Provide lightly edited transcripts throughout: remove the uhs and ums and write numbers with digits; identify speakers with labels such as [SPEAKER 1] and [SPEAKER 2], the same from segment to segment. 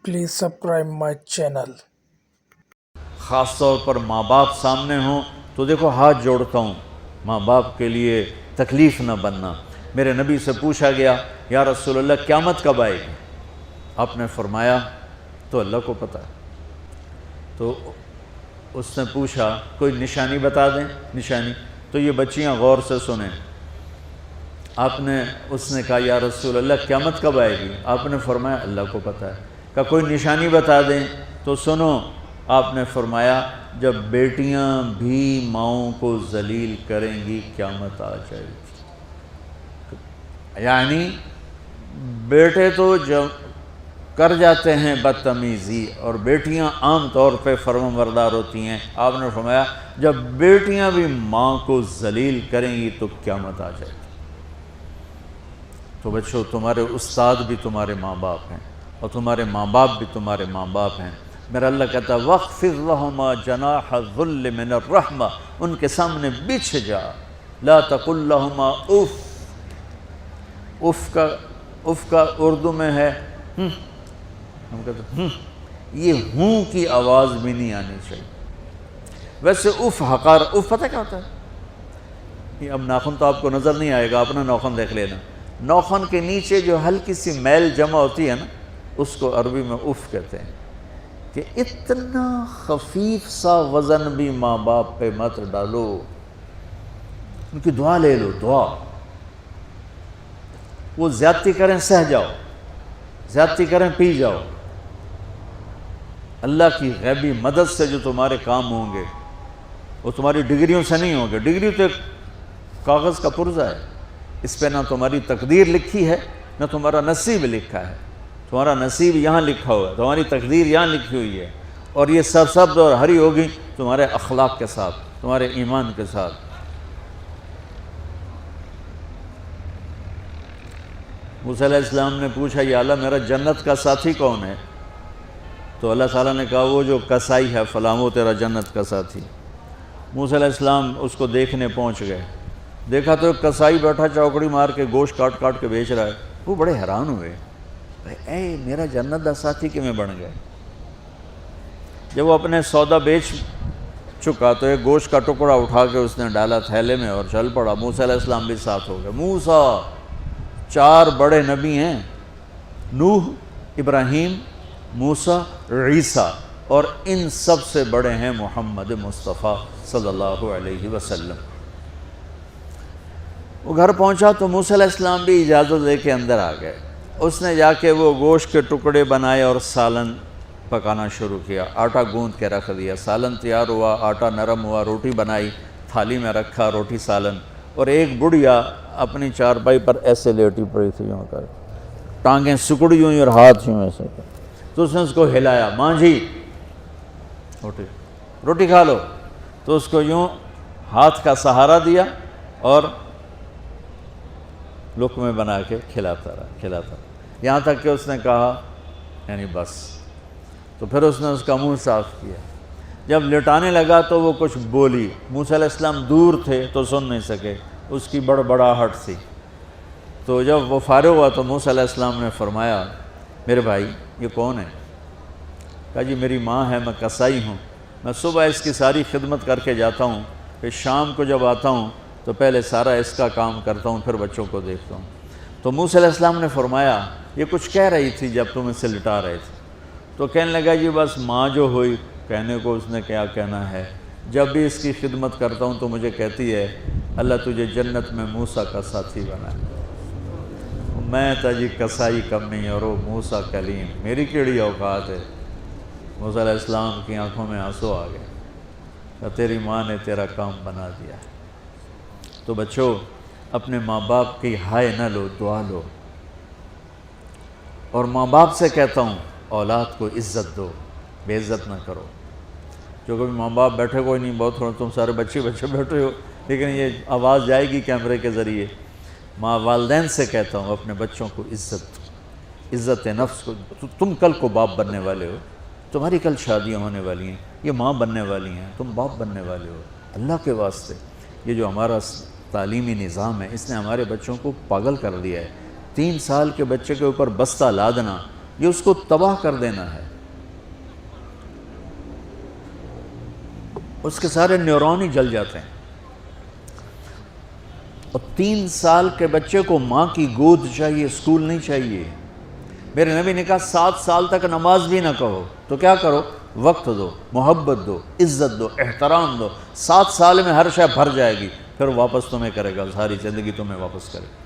[SPEAKER 1] Please subscribe my channel.
[SPEAKER 2] خاص طور پر ماں باپ سامنے ہوں تو دیکھو ہاتھ جوڑتا ہوں، ماں باپ کے لیے تکلیف نہ بننا۔ میرے نبی سے پوچھا گیا یا رسول اللہ قیامت کب آئے گی؟ آپ نے فرمایا تو اللہ کو پتہ ہے۔ تو اس نے پوچھا کوئی نشانی بتا دیں، نشانی؟ تو یہ بچیاں غور سے سنیں۔ اس نے کہا یا رسول اللہ قیامت کب آئے گی؟ آپ نے فرمایا اللہ کو پتہ ہے۔ کہا کوئی نشانی بتا دیں؟ تو سنو، آپ نے فرمایا جب بیٹیاں بھی ماؤں کو ذلیل کریں گی قیامت آ جائے گی۔ یعنی بیٹے تو جب کر جاتے ہیں بدتمیزی اور بیٹیاں عام طور پہ فرمانبردار ہوتی ہیں، آپ نے فرمایا جب بیٹیاں بھی ماں کو ذلیل کریں گی تو قیامت آ جائے گی۔ تو بچوں، تمہارے استاد بھی تمہارے ماں باپ ہیں اور تمہارے ماں باپ بھی تمہارے ماں باپ ہیں۔ میرا اللہ کہتا ہے وَاخْفِضْ لَهُمَا جَنَاحَ الذُّلِّ مِنَ الرَّحْمَةِ، ان کے سامنے بچھ جا، لا تقل لهما اف کا اردو میں ہے ہم کہتے ہیں یہ ہوں کی آواز بھی نہیں آنی چاہیے۔ ویسے اف حقار، اف پتہ کیا ہوتا ہے؟ اب ناخن تو آپ کو نظر نہیں آئے گا، اپنا ناخن دیکھ لینا۔ ناخن کے نیچے جو ہلکی سی میل جمع ہوتی ہے نا، اس کو عربی میں اف کہتے ہیں۔ کہ اتنا خفیف سا وزن بھی ماں باپ پہ مت ڈالو، ان کی دعا لے لو، دعا۔ وہ زیادتی کریں سہ جاؤ، زیادتی کریں پی جاؤ۔ اللہ کی غیبی مدد سے جو تمہارے کام ہوں گے وہ تمہاری ڈگریوں سے نہیں ہوں گے۔ ڈگری تو ایک کاغذ کا پرزہ ہے، اس پہ نہ تمہاری تقدیر لکھی ہے نہ تمہارا نصیب لکھا ہے۔ تمہارا نصیب یہاں لکھا ہوا ہے، تمہاری تقدیر یہاں لکھی ہوئی ہے، اور یہ سرسبز اور ہری ہوگی تمہارے اخلاق کے ساتھ، تمہارے ایمان کے ساتھ۔ موسیٰ علیہ السلام نے پوچھا یا اللہ میرا جنت کا ساتھی کون ہے؟ تو اللہ تعالیٰ نے کہا وہ جو کسائی ہے فلاں وہ تیرا جنت کا ساتھی۔ موسیٰ علیہ السلام اس کو دیکھنے پہنچ گئے، دیکھا تو ایک کسائی بیٹھا چوکڑی مار کے گوشت کاٹ کاٹ کے بیچ رہا ہے۔ وہ بڑے حیران ہوئے، اے میرا جنت دا ساتھی کیویں بن گئے؟ جب وہ اپنے سودا بیچ چکا تو ایک گوشت کا ٹکڑا اٹھا کے اس نے ڈالا تھیلے میں اور چل پڑا۔ موسیٰ علیہ السلام بھی ساتھ ہو گئے۔ موسیٰ 4 بڑے نبی ہیں، نوح، ابراہیم، موسیٰ، عیسیٰ، اور ان سب سے بڑے ہیں محمد مصطفیٰ صلی اللہ علیہ وسلم۔ وہ گھر پہنچا تو موسیٰ علیہ السلام بھی اجازت لے کے اندر آ گئے۔ اس نے جا کے وہ گوشت کے ٹکڑے بنائے اور سالن پکانا شروع کیا۔ آٹا گوندھ کے رکھ دیا، سالن تیار ہوا، آٹا نرم ہوا، روٹی بنائی، تھالی میں رکھا روٹی سالن، اور ایک بڑھیا اپنی چارپائی پر ایسے لیٹی پڑی تھی، یوں کر ٹانگیں سکڑی ہوئی اور ہاتھ یوں ایسے کر۔ تو اس نے اس کو ہلایا، ماں جی روٹی کھا لو۔ تو اس کو یوں ہاتھ کا سہارا دیا اور لقمے بنا کے کھلاتا رہا، یہاں تک کہ اس نے کہا یعنی بس۔ تو پھر اس نے اس کا منہ صاف کیا۔ جب لٹانے لگا تو وہ کچھ بولی، موسیٰ علیہ السلام دور تھے تو سن نہیں سکے، اس کی بڑبڑاہٹ تھی۔ تو جب وہ فارغ ہوا تو موسیٰ علیہ السلام نے فرمایا میرے بھائی یہ کون ہے؟ کہا جی میری ماں ہے، میں کسائی ہوں، میں صبح اس کی ساری خدمت کر کے جاتا ہوں، پھر شام کو جب آتا ہوں تو پہلے سارا اس کا کام کرتا ہوں، پھر بچوں کو دیکھتا ہوں۔ تو موسیٰ علیہ السلام نے فرمایا یہ کچھ کہہ رہی تھی جب تم اسے لٹا رہے تھے؟ تو کہنے لگا جی بس ماں جو ہوئی، کہنے کو اس نے کیا کہنا ہے، جب بھی اس کی خدمت کرتا ہوں تو مجھے کہتی ہے اللہ تجھے جنت میں موسیٰ کا ساتھی بنائے۔ میں تا جی کسائی کمی اور وہ موسیٰ کلیم، میری کیڑی اوقات ہے۔ موسیٰ علیہ السلام کی آنکھوں میں آنسو آ گئے کہ تیری ماں نے تیرا کام بنا دیا۔ تو بچوں اپنے ماں باپ کی ہائے نہ لو، دعا لو۔ اور ماں باپ سے کہتا ہوں اولاد کو عزت دو، بے عزت نہ کرو۔ جو کبھی ماں باپ بیٹھے کوئی نہیں، بہت تھوڑا تم سارے بچے بیٹھے ہو، لیکن یہ آواز جائے گی کیمرے کے ذریعے۔ ماں والدین سے کہتا ہوں اپنے بچوں کو عزت نفس کو۔ تم کل کو باپ بننے والے ہو، تمہاری کل شادیاں ہونے والی ہیں، یہ ماں بننے والی ہیں، تم باپ بننے والے ہو۔ اللہ کے واسطے یہ جو ہمارا تعلیمی نظام ہے اس نے ہمارے بچوں کو پاگل کر دیا ہے۔ 3 سال کے بچے کے اوپر بستہ لادنا یہ اس کو تباہ کر دینا ہے. اس کے سارے نیورون ہی جل جاتے ہیں. اور 3 سال کے بچے کو ماں کی گود چاہیے، اسکول نہیں چاہیے. میرے نبی نے کہا 7 سال تک نماز بھی نہ کہو تو کیا کرو، وقت دو، محبت دو، عزت دو، احترام دو. 7 سال میں ہر شے بھر جائے گی، پھر واپس تمہیں کرے گا، ساری زندگی تمہیں واپس کرے گا.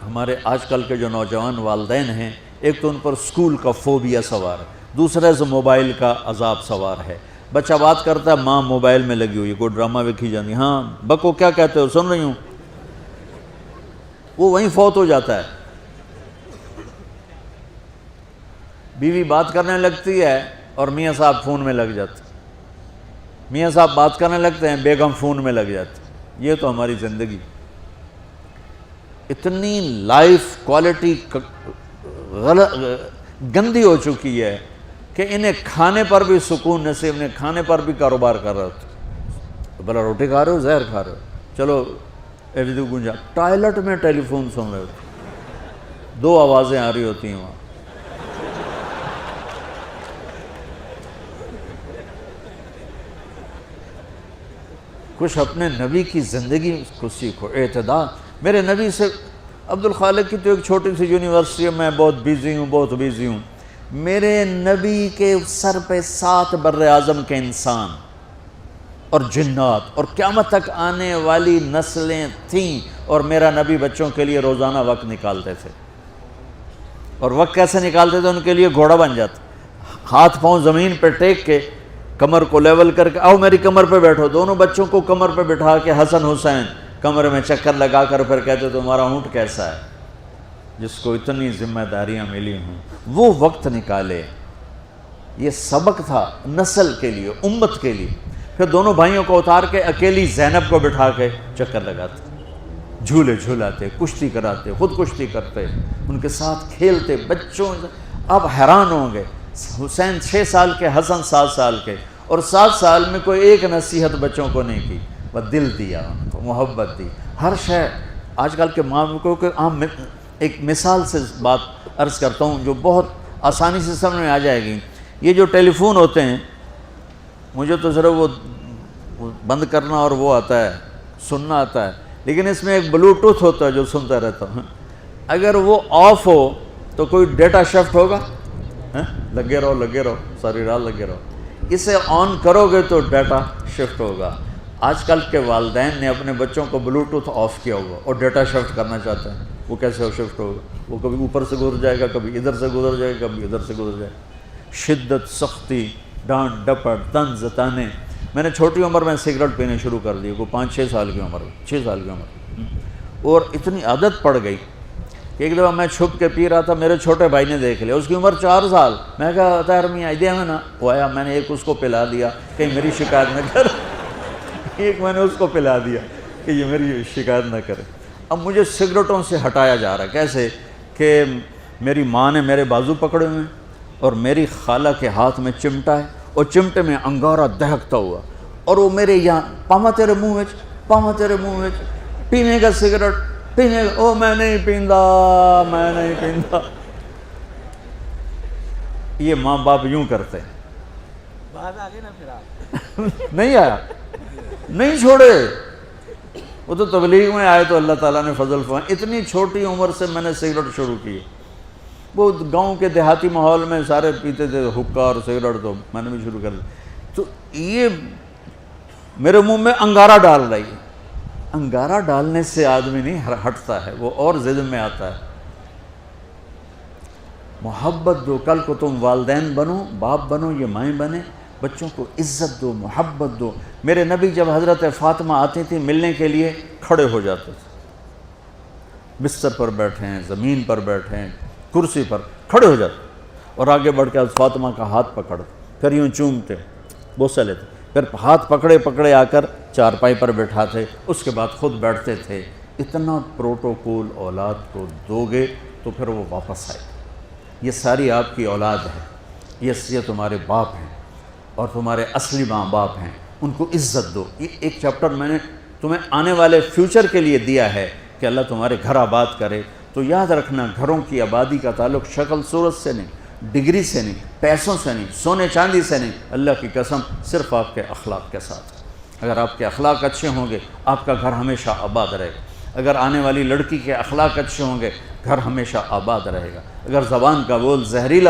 [SPEAKER 2] ہمارے آج کل کے جو نوجوان والدین ہیں، ایک تو ان پر اسکول کا فوبیا سوار ہے، دوسرے سے موبائل کا عذاب سوار ہے. بچہ بات کرتا ہے، ماں موبائل میں لگی ہوئی، کوئی ڈرامہ ویکھی جاتی، ہاں بکو کیا کہتے ہو، سن رہی ہوں. وہ وہیں فوت ہو جاتا ہے. بیوی بات کرنے لگتی ہے اور میاں صاحب فون میں لگ جاتے، میاں صاحب بات کرنے لگتے ہیں، بیگم فون میں لگ جاتی. یہ تو ہماری زندگی اتنی لائف کوالٹی گندی ہو چکی ہے کہ انہیں کھانے پر بھی سکون نصیب نہیں، کھانے پر بھی کاروبار کر رہے ہوتے. بلا روٹی کھا رہے ہو، زہر کھا رہے ہو، چلو ایویدو گنجا. ٹوائلٹ میں ٹیلی فون سن رہے ہوتے، 2 آوازیں آ رہی ہوتی ہیں وہاں. کچھ اپنے نبی کی زندگی کو سیکھو، اعتدال. میرے نبی سے عبد الخالق کی تو ایک چھوٹی سی یونیورسٹی ہے، میں بہت بیزی ہوں. میرے نبی کے سر پہ 7 بر اعظم کے انسان اور جنات اور قیامت تک آنے والی نسلیں تھیں، اور میرا نبی بچوں کے لیے روزانہ وقت نکالتے تھے. اور وقت کیسے نکالتے تھے؟ ان کے لیے گھوڑا بن جاتا، ہاتھ پاؤں زمین پہ ٹیک کے، کمر کو لیول کر کے، آؤ میری کمر پہ بیٹھو. دونوں بچوں کو کمر پہ بٹھا کے حسن حسین کمرے میں چکر لگا کر پھر کہتے تمہارا اونٹ کیسا ہے، جس کو اتنی ذمہ داریاں ملی ہوں. وہ وقت نکالے. یہ سبق تھا نسل کے لیے، امت کے لیے. پھر دونوں بھائیوں کو اتار کے اکیلی زینب کو بٹھا کے چکر لگاتے، جھولے جھولاتے، کشتی کراتے، خود کشتی کرتے، ان کے ساتھ کھیلتے. بچوں آپ حیران ہوں گے، حسین 6 سال کے، حسن 7 سال کے، اور 7 سال میں کوئی ایک نصیحت بچوں کو نہیں کی، وہ دل دیا ان کو، محبت دی. ہر شے آج کل کے معاملوں کو عام ایک مثال سے بات عرض کرتا ہوں جو بہت آسانی سے سمجھ میں آ جائے گی. یہ جو ٹیلی فون ہوتے ہیں، مجھے تو صرف وہ بند کرنا اور وہ آتا ہے، سننا آتا ہے، لیکن اس میں ایک بلوٹوتھ ہوتا ہے جو سنتا رہتا ہوں. اگر وہ آف ہو تو کوئی ڈیٹا شفٹ ہوگا؟ لگے رہو ساری رات لگے رہو. اسے آن کرو گے تو ڈیٹا شفٹ ہوگا. آج کل کے والدین نے اپنے بچوں کو بلوٹوتھ آف کیا ہوگا اور ڈیٹا شفٹ کرنا چاہتے ہیں. وہ کیسے شفٹ ہوگا؟ وہ کبھی اوپر سے گزر جائے گا، کبھی ادھر سے گزر جائے گا، کبھی ادھر سے گزر جائے گا. شدت، سختی، ڈانٹ ڈپٹ، طنز تانے. میں نے چھوٹی عمر میں سگریٹ پینے شروع کر دی، کوئی 5-6 سال کی عمر، 6 سال کی عمر، اور اتنی عادت پڑ گئی کہ ایک دفعہ میں چھپ کے پی رہا تھا، میرے چھوٹے بھائی نے دیکھ لیا، اس کی عمر 4 سال. میں کہا طاہر میاں دیا میں نا، وہ آیا، میں نے ایک اس کو پلا دیا کہ میری شکایت نہ کر. ایک میں نے اس کو پلا دیا کہ یہ میری شکایت نہ کرے. اب مجھے سگریٹوں سے ہٹایا جا رہا ہے. کیسے کہ میری ماں نے میرے بازو پکڑے ہوئے ہیں اور میری خالہ کے ہاتھ میں چمٹا ہے اور چمٹے میں انگارہ دہکتا ہوا، اور وہ میرے یہاں پاما تیرے منہ میں پینے کا سگریٹ پینے کا. او میں نہیں پیندا. یہ ماں باپ یوں کرتے ہیں.
[SPEAKER 3] بعد آگے نا پھر آپ
[SPEAKER 2] نہیں آیا، نہیں چھوڑے. وہ تو تبلیغ میں آئے تو اللہ تعالیٰ نے فضل فرمایا. اتنی چھوٹی عمر سے میں نے سگریٹ شروع کی. وہ گاؤں کے دیہاتی ماحول میں سارے پیتے تھے حکا اور سگریٹ، تو میں نے بھی شروع کر دی. تو یہ میرے منہ میں انگارہ ڈال رہی ہے. انگارہ ڈالنے سے آدمی نہیں ہٹتا ہے، وہ اور ضد میں آتا ہے. محبت دو. کل کو تم والدین بنو، باپ بنو، یہ مائیں بنے، بچوں کو عزت دو، محبت دو. میرے نبی جب حضرت فاطمہ آتی تھی ملنے کے لیے، کھڑے ہو جاتے تھے. بستر پر بیٹھے ہیں، زمین پر بیٹھے ہیں، کرسی پر، کھڑے ہو جاتے اور آگے بڑھ کے فاطمہ کا ہاتھ پکڑ، پھر یوں چومتے، بوسہ لیتے، پھر ہاتھ پکڑے آ کر چارپائی پر بیٹھاتے، اس کے بعد خود بیٹھتے تھے. اتنا پروٹوکول اولاد کو دو گے تو پھر وہ واپس آئے. یہ ساری آپ کی اولاد ہے، یہ تمہارے باپ ہیں اور تمہارے اصلی ماں باپ ہیں. ان کو عزت دو. یہ ایک چیپٹر میں نے تمہیں آنے والے فیوچر کے لیے دیا ہے کہ اللہ تمہارے گھر آباد کرے تو یاد رکھنا گھروں کی آبادی کا تعلق شکل صورت سے نہیں، ڈگری سے نہیں، پیسوں سے نہیں، سونے چاندی سے نہیں، اللہ کی قسم صرف آپ کے اخلاق کے ساتھ۔ اگر آپ کے اخلاق اچھے ہوں گے آپ کا گھر ہمیشہ آباد رہے گا۔ اگر آنے والی لڑکی کے اخلاق اچھے ہوں گے گھر ہمیشہ آباد رہے گا۔ اگر زبان کا بول زہریلا